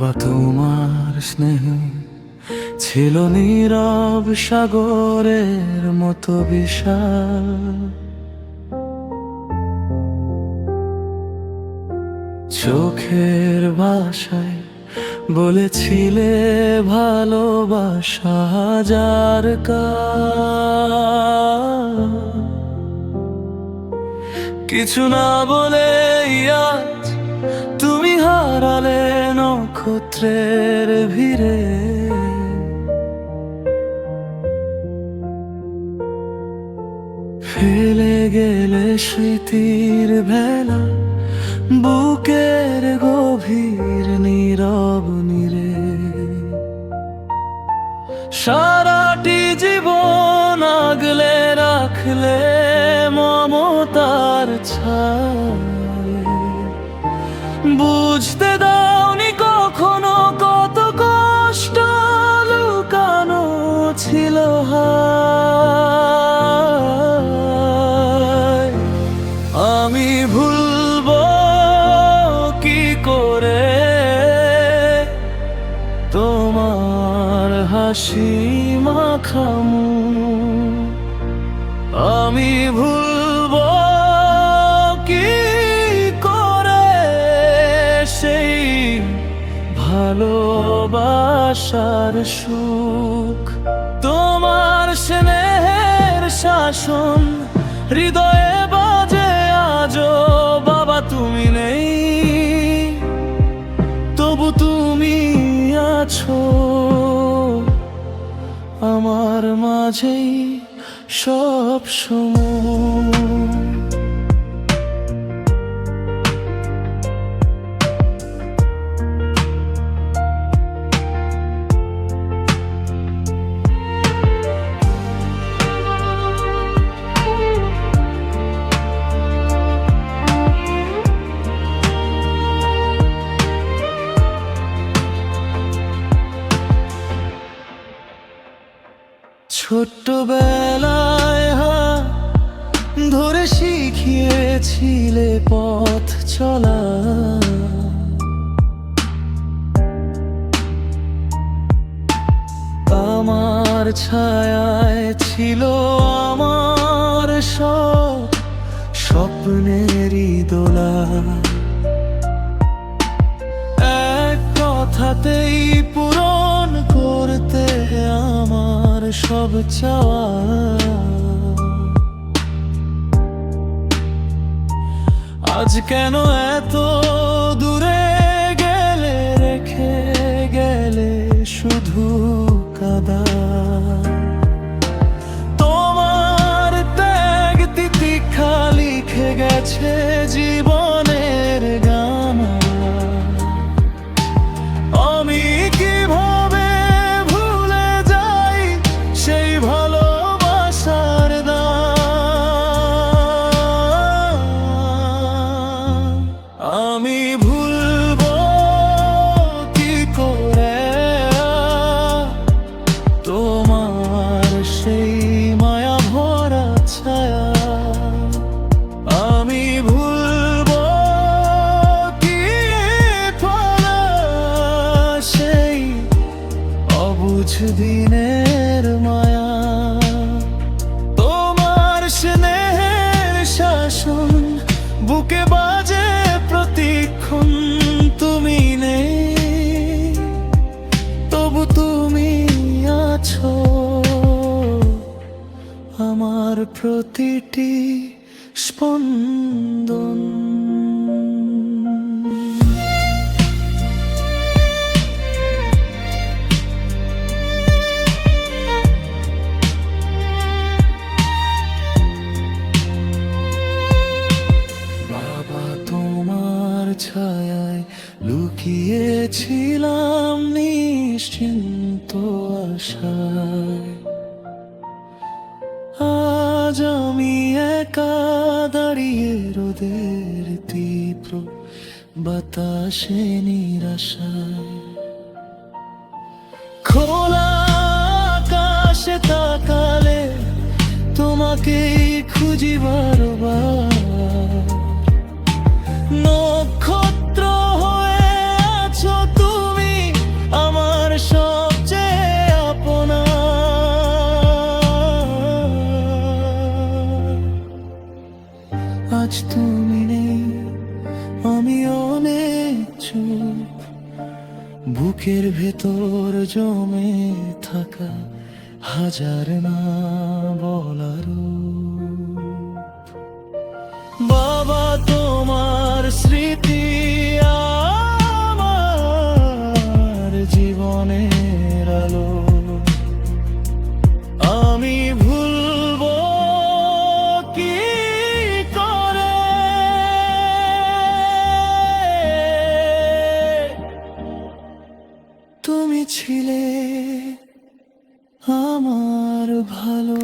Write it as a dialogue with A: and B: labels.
A: বাবা তোমার স্নেহ ছিল নীরব সাগরের মতো বিশাল। চোখের ভাষায় বলেছিলে ভালোবাসা হাজার কাল। কিছু না বলে আজ তুমি হারালে নক্ষত্রের ভিড়ে। ফেলে গেলে স্মৃতির ভেলা বুকের গভীর নীরব নীরে। সারাটি জীবন আগলে রাখলে মমতার ছায়। বুঝতে দাওনি কখনো কত কষ্ট লুকানো ছিল হায়। আমি ভুলবো কি করে তোমার হাসি মাখা মুখ। আমি ভুলবো কি করে সেই ভালোবাসার সুখ। তোমার স্নেহের শাসন হৃদয়ে বাজে আজও। বাবা তুমি নেই তবু তুমি আছো আমার মাঝেই সব সময়। ছোট্টবেলায় হাত ধরে শিখিয়েছিলে পথ চলা। আমার ছায়ায় ছিল আমার সব স্বপ্নেরই দোলা। এক কথাতেই পূরণ করতে আমার সব চাওয়া। আজ কেন এত দূরে গেলে রেখে গেলে শুধু কাদা। তোমার ত্যাগ তিতিক্ষা লিখে গেছে জীবনের গান। আমি কিভাবে ভুলে যাই সেই ভালোবাসার দান। আমি ভুলবো কি করে তোমার সেই মায়া ভরা ছায়া। আমি ভুলবো কি সেই অবুঝ দিনের মায়া। তোমার স্নেহের শাসন বুকে বাজে প্রতিক্ষণ। তুমি নেই তবু তুমি আছো আমার প্রতিটি স্পন্দন। বাবা তোমার ছায়ায় লুকিয়েছিলাম নিশ্চিন্ত আশায়। আজ আমি একা দাঁড়িয়ে রোদের তীব্র বাতাসে নিরাশায়। খোলা আকাশে তাকালে তোমাকেই খুঁজি বারবার। নক্ষত্র হয়ে আছো তুমি বুকের ভেতর জমে থাকা হাজার না বলারও। বাবা তোমার স্মৃতি আমার জীবনের আলো, আমি ভুলবো কি করে? তুমি ছিলে আমার ভালো।